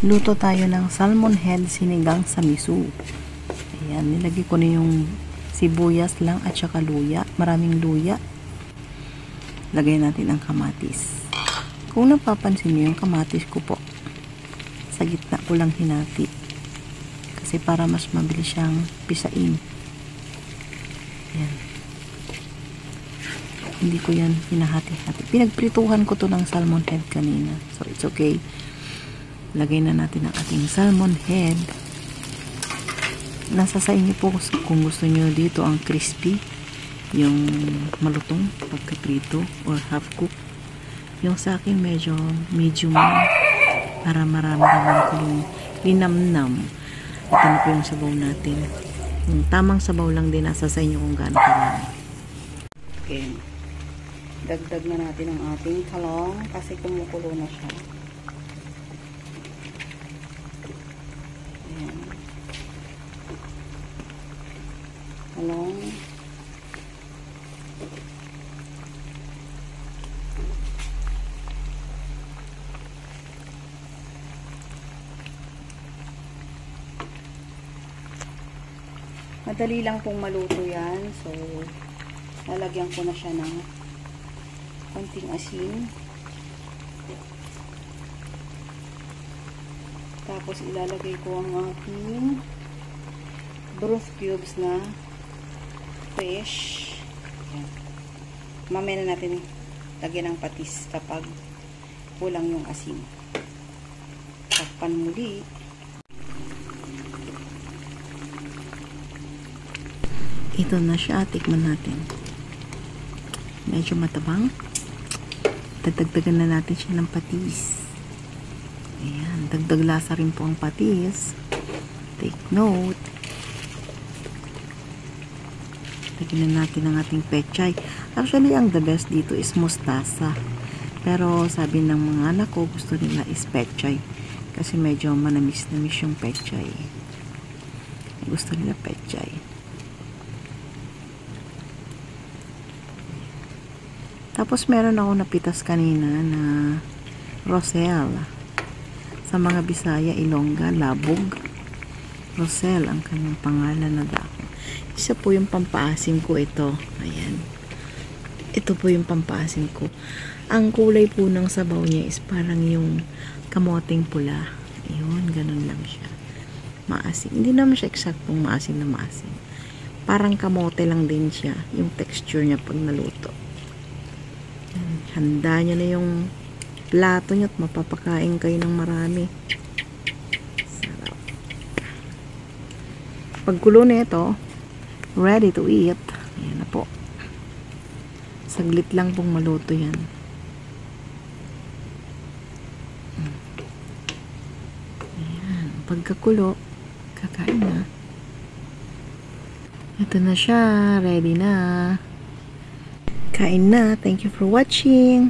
Luto tayo ng salmon head sinigang sa miso. Ayan, nilagay ko na yung sibuyas lang at saka luya. Maraming luya. Lagay natin ang kamatis. Kung napapansin niyo yung kamatis ko po, sa gitna ko lang hinati. Kasi para mas mabilis siyang pisain. Ayan. Hindi ko yan hinahati-hati. Pinagprituhan ko to ng salmon head kanina. So, it's okay. Lagay na natin ang ating salmon head. Nasa sa inyo po kung gusto nyo dito ang crispy, yung malutong pagkaprito or half cook. Yung sa akin medyo medium para maramdaman ko yung linamnam. Ito na po yung sabaw natin. Yung tamang sabaw lang din, nasa sa inyo kung gaano karami. Okay. Dagdag na natin ang ating talong kasi kumukulo na siya. Ayan. Talong. Madali lang pong maluto yan. So, lalagyan ko na siya ng konting asin. Tapos, ilalagay ko ang aking broth cubes na fish. Ayan. Mamaya na natin lagyan ng patis kapag kulang yung asin. Takpan muli. Ito na siya. Tikman natin. Medyo matabang. Dagdagan na natin siya ng patis. Ayan. Dagdag lasa rin po ang patis. Take note. Lagyan na natin ang ating pechay. Actually, ang the best dito is mustasa. Pero sabi ng mga anak ko, gusto nila is pechay. Kasi medyo manamis-namis yung pechay. Gusto nila pechay. Tapos meron ako napitas kanina na rosel. Sa mga Bisaya, Ilongga, Labog. Rosel ang kanyang pangalan na dako. Isa po yung pampaasim ko ito. Ayan. Ito po yung pampaasim ko. Ang kulay po ng sabaw niya is parang yung kamoting pula. Ayun, ganun lang siya. Maasim. Hindi naman siya eksaktong maasim na maasim. Parang kamote lang din siya. Yung texture niya pag naluto. Handa nyo na yung plato nyo at mapapakain kayo ng marami. Sarap. Pagkulo na ito, ready to eat. Ayan na po. Saglit lang pong maluto yan. Ayan. Pagkakulo, kakain na. Ito na siya. Ready na. Kain na. Thank you for watching.